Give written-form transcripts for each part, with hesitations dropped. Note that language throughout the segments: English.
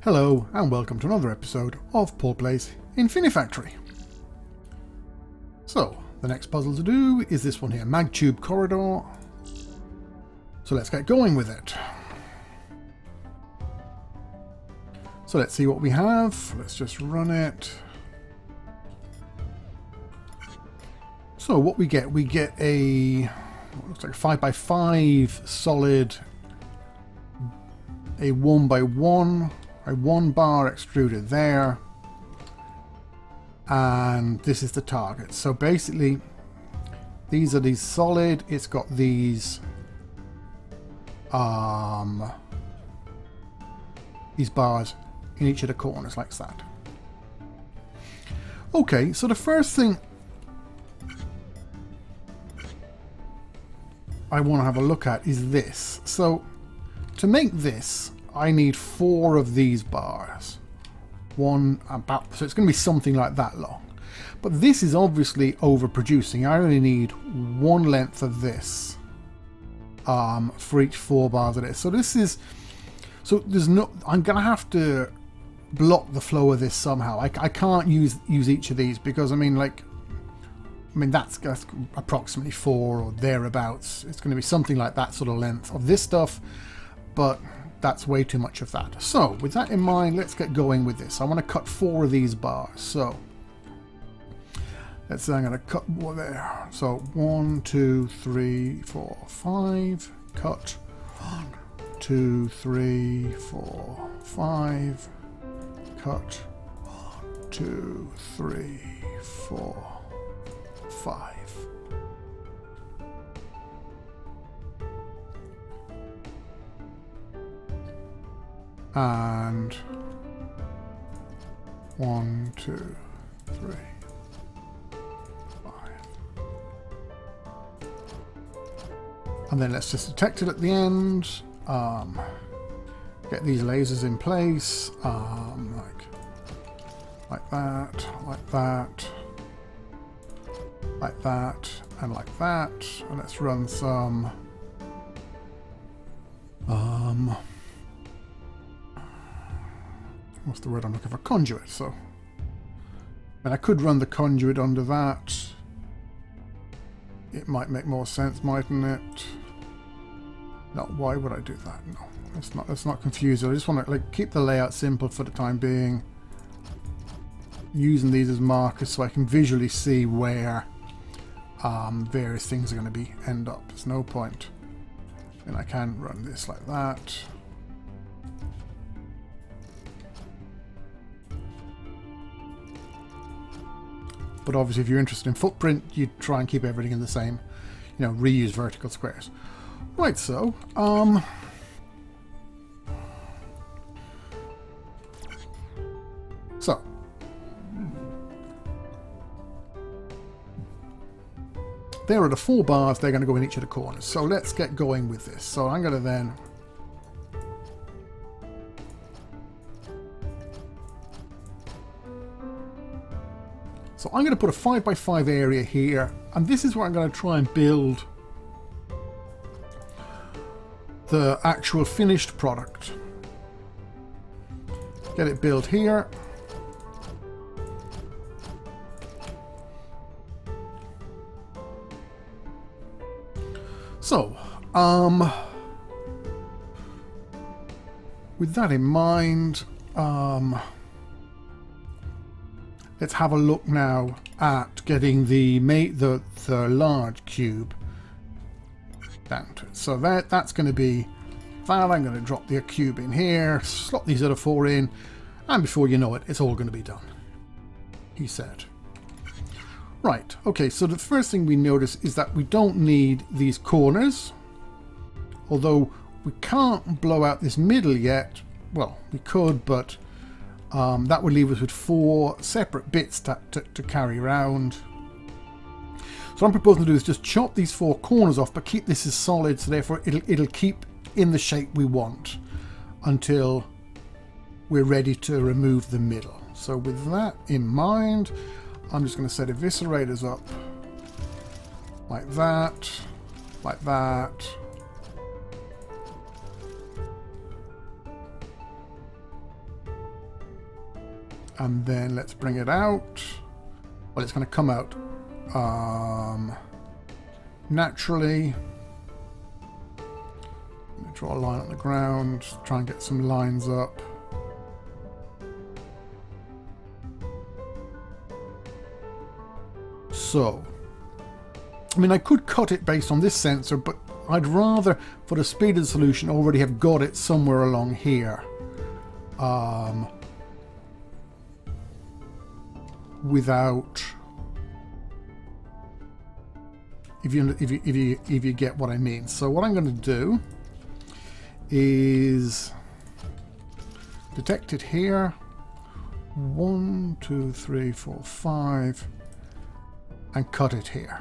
Hello and welcome to another episode of Paul Plays Infinifactory. So, the next puzzle to do is this one here, Mag Tube Corridor. So let's get going with it. So let's see what we have. Let's just run it. So what we get a what looks like a 5x5 solid, a 1x1, a 1 bar extruded there, and this is the target. So basically these are these solid, it's got these bars in each of the corners like that. Okay, so the first thing I want to have a look at is this. So to make this, I need 4 of these bars. So it's going to be something like that long. But this is obviously overproducing. I only need 1 length of this for each 4 bars of this. So there's no. I'm going to have to block the flow of this somehow. I can't use each of these because that's approximately 4 or thereabouts. It's going to be something like that sort of length of this stuff, but that's way too much of that. So with that in mind, let's get going with this. I want to cut 4 of these bars. So let's say I'm going to cut one there. So 1, 2, 3, 4, 5. Cut 1, 2, 3, 4, 5. Cut 1, 2, 3, 4, 5. And 1, 2, 3, 5. And then let's just detect it at the end. Get these lasers in place, like that, like that, like that, and like that. And let's run some what's the word I'm looking for? Conduit. So, and I could run the conduit under that. It might make more sense, mightn't it? No, why would I do that? No, let's not confuse it. I just want to keep the layout simple for the time being. Using these as markers so I can visually see where various things are going to end up. There's no point. And I can run this like that. But obviously if you're interested in footprint, you try and keep everything in the same, reuse vertical squares. Right, so there are the 4 bars. They're going to go in each of the corners. So let's get going with this. So I'm going to then put a 5x5 area here, and this is where I'm going to try and build the actual finished product. Get it built here. So, with that in mind, let's have a look now at getting the large cube down to it. So that's going to be that. I'm going to drop the cube in here, slot these other 4 in, and before you know it, it's all going to be done, he said. Right, okay, so the first thing we notice is that we don't need these corners, although we can't blow out this middle yet. Well, we could, but that would leave us with 4 separate bits to carry around. So what I'm proposing to do is just chop these 4 corners off, but keep this as solid, so therefore it'll keep in the shape we want until we're ready to remove the middle. So with that in mind, I'm just going to set eviscerators up like that, like that, And then let's bring it out. Well, it's going to come out naturally. Draw a line on the ground, try and get some lines up. So, I mean, I could cut it based on this sensor, but I'd rather, for the speed of the solution, already have got it somewhere along here. Without, if you get what I mean. So what I'm going to do is detect it here. 1, 2, 3, 4, 5, and cut it here.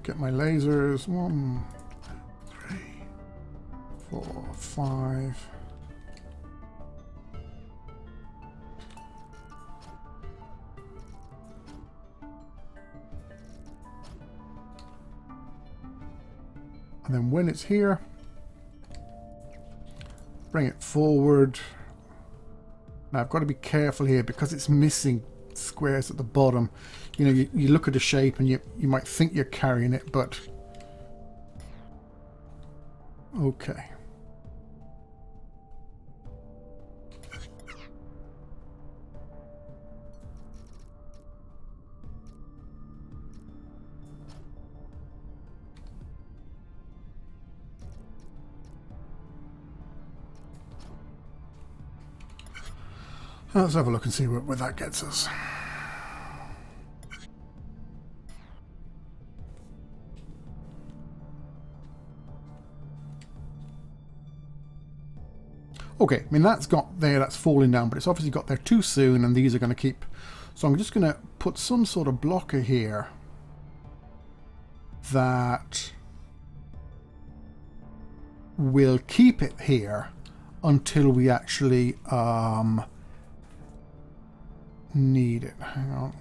Get my lasers. 1, 3, 4, 5. And then when it's here, bring it forward. Now I've got to be careful here because it's missing squares at the bottom. You know, you look at the shape and you might think you're carrying it, but okay. Let's have a look and see where that gets us. Okay, I mean that's got there, that's falling down, but it's obviously got there too soon and these are going to keep. So I'm just going to put some sort of blocker here that will keep it here until we actually need it. Hang on.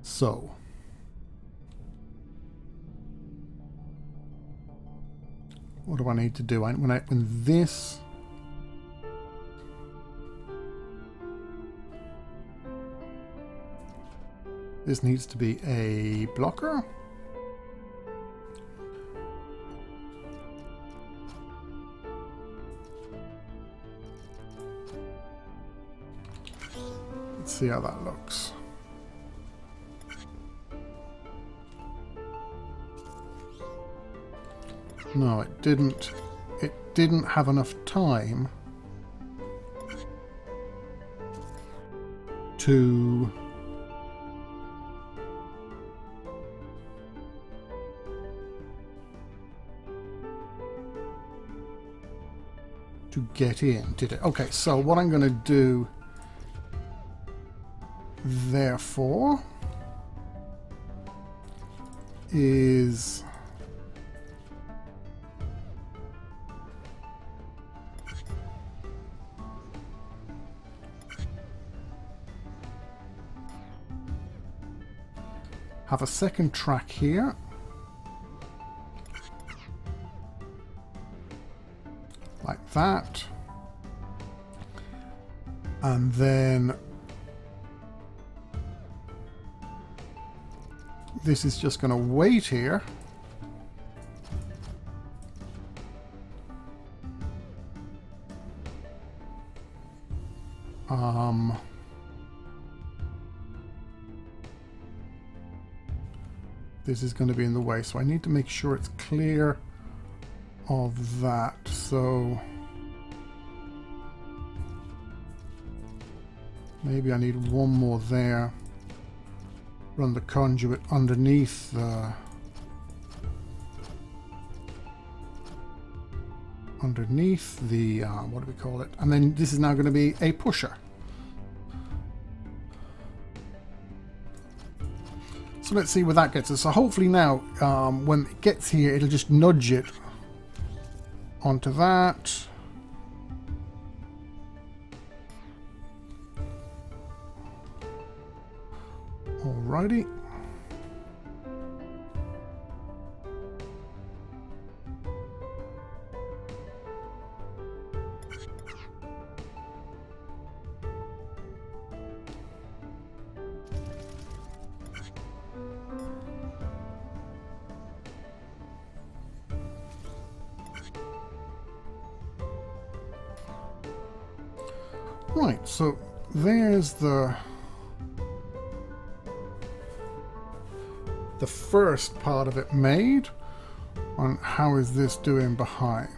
So what do I need to do? When this needs to be a blocker. Let's see how that looks. No, it didn't. It didn't have enough time to get in, did it? Okay, so what I'm going to do, therefore, is have a second track here. Like that. And then this is just going to wait here. This is going to be in the way, so I need to make sure it's clear of that. So maybe I need one more there. Run the conduit underneath the what do we call it? And then this is now going to be a pusher. So So let's see where that gets us. So hopefully now, when it gets here, it'll just nudge it onto that. Alrighty. Right, so there's the first part of it made. And how is this doing behind?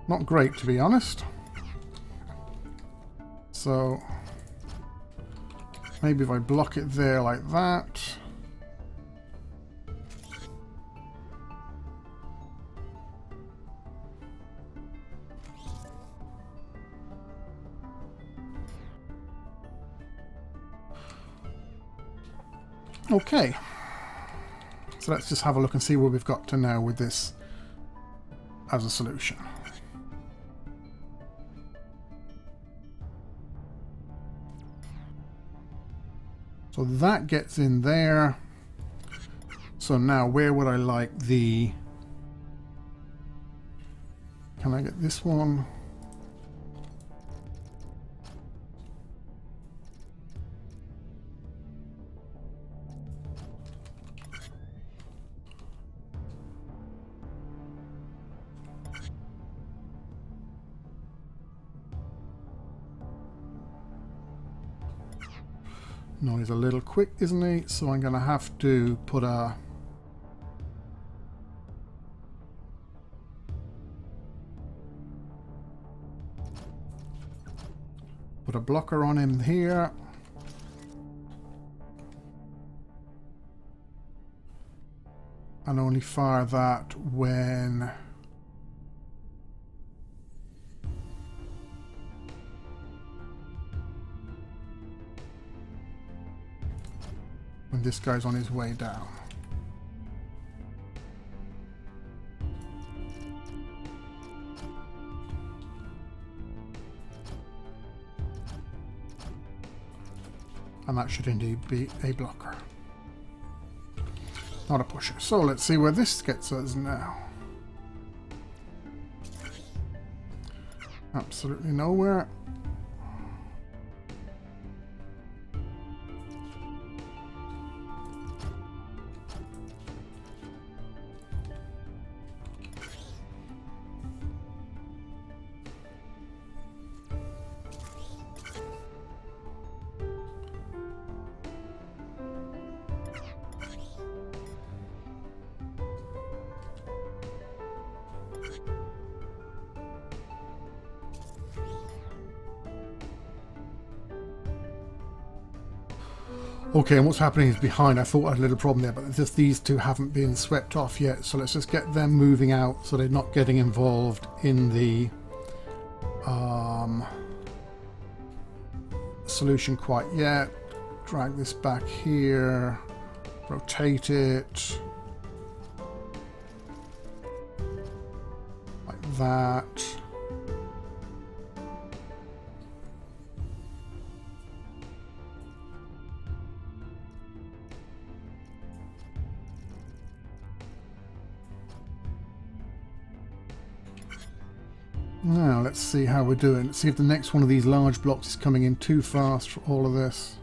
Not great, to be honest. So maybe if I block it there like that. Okay. So let's just have a look and see where we've got to now with this as a solution. So that gets in there. So now where would I like the... Can I get this one? No, he's a little quick, isn't he? So I'm going to have to put a blocker on him here. And only fire that when this guy's on his way down. And that should indeed be a blocker, not a pusher. So let's see where this gets us now. Absolutely nowhere. Okay, and what's happening is behind. I thought I had a little problem there, but just these two haven't been swept off yet. So let's just get them moving out so they're not getting involved in the solution quite yet. Drag this back here, rotate it like that. Now let's see how we're doing. Let's see if the next one of these large blocks is coming in too fast for all of this.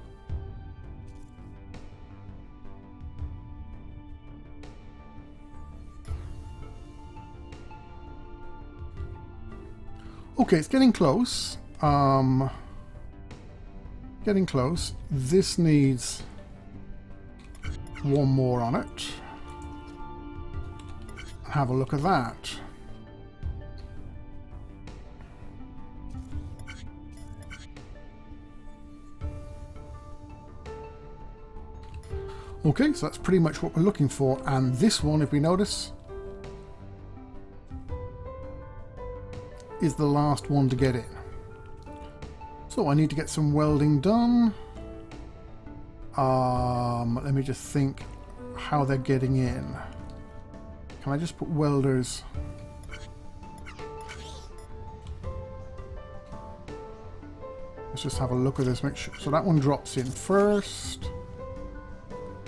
Okay, it's getting close. Getting close. This needs one more on it. Have a look at that. Okay, so that's pretty much what we're looking for. And this one, if we notice, is the last one to get in. So I need to get some welding done. Let me just think how they're getting in. Can I just put welders? Let's just have a look at this, make sure. So that one drops in first.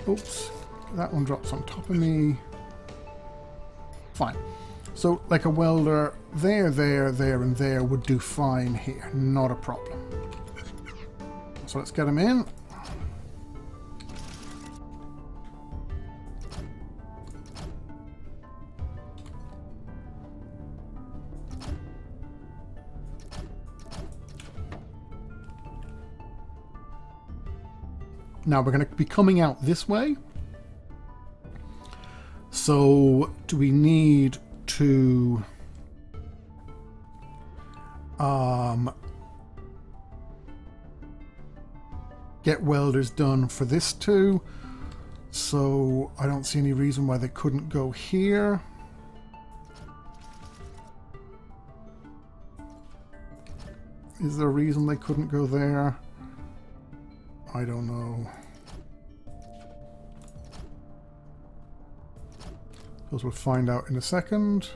Oops, that one drops on top of me. Fine. So like a welder there, there, there, and there would do fine here. Not a problem. So let's get them in. Now we're going to be coming out this way. So do we need to get welders done for this too? So I don't see any reason why they couldn't go here. Is there a reason they couldn't go there? I don't know. Suppose we'll find out in a second.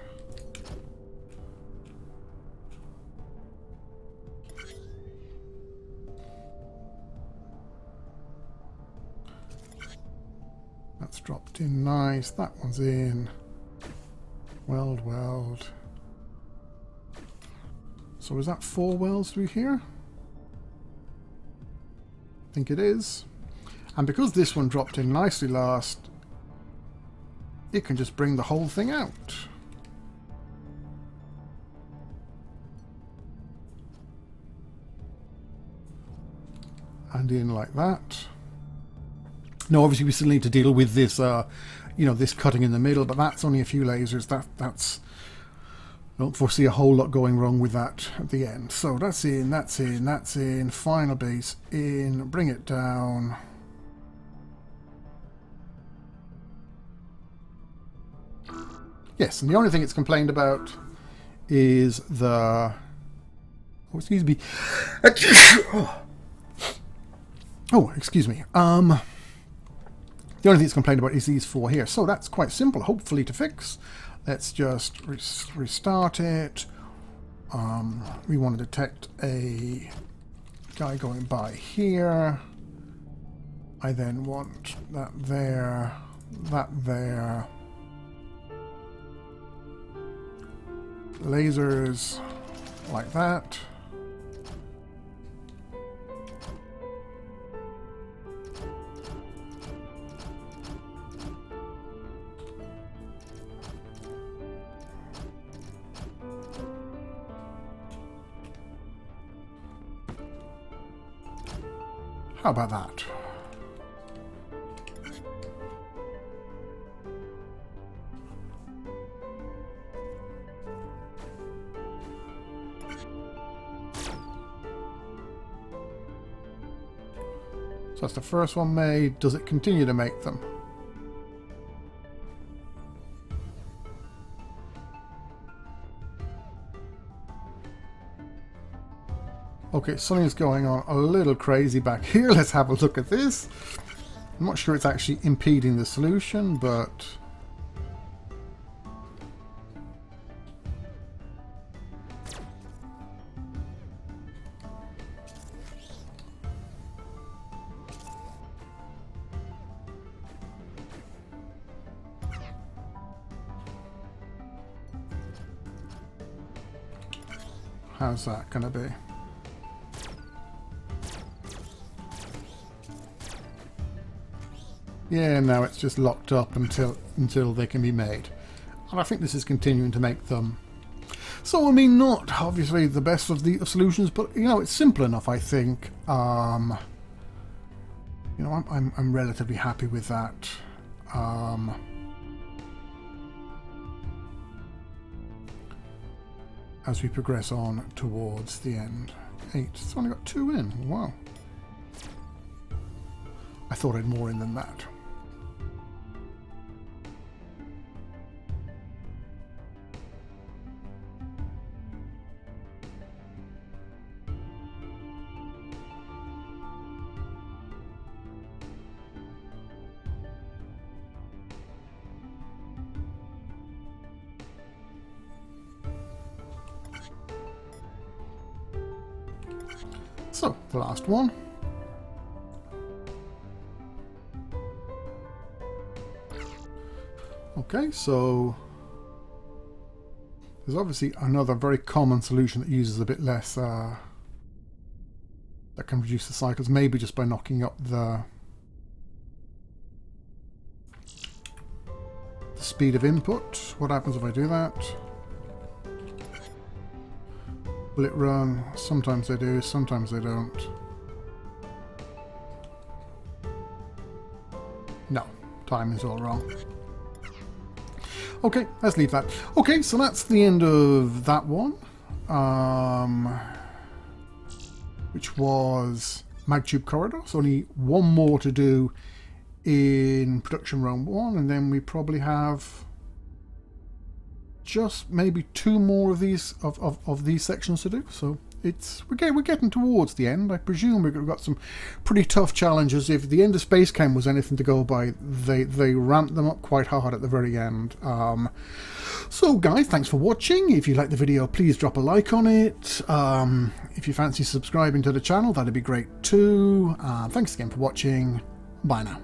That's dropped in nice. That one's in. Weld, weld. So is that 4 welds through here? I think it is. And because this one dropped in nicely last, it can just bring the whole thing out. And in like that. Now obviously we still need to deal with this you know, this cutting in the middle, but that's only a few lasers. That's I don't foresee a whole lot going wrong with that at the end. So that's in, that's in, that's in, final base in, bring it down. Yes, and the only thing it's complained about is the... Oh, excuse me. Oh, excuse me. The only thing it's complained about is these 4 here. So that's quite simple, hopefully, to fix. Let's just restart it. We want to detect a guy going by here. I then want that there, that there. Lasers like that. How about that? So that's the first one made. Does it continue to make them? Okay, something's going on a little crazy back here. Let's have a look at this. I'm not sure it's actually impeding the solution, but... how's that going to be? Yeah, now it's just locked up until they can be made. And I think this is continuing to make them. So, I mean, not obviously the best of the solutions, but, you know, it's simple enough, I think. You know, I'm relatively happy with that. As we progress on towards the end. 8. It's only got 2 in. Wow. I thought I'd more in than that. So, the last one. Okay, so there's obviously another very common solution that uses a bit less, that can reduce the cycles, maybe just by knocking up the speed of input. What happens if I do that? Will it run? Sometimes they do, sometimes they don't. No, timing's all wrong. Okay, let's leave that. Okay, so that's the end of that one. Which was MagTube Corridor. So only one more to do in production round 1, and then we probably have just maybe 2 more of these of these sections to do. So we're getting towards the end. I presume we've got some pretty tough challenges. If the end of Space Chem was anything to go by, they ramped them up quite hard at the very end. So guys, thanks for watching. If you like the video, please drop a like on it. If you fancy subscribing to the channel, that'd be great too. Thanks again for watching. Bye now.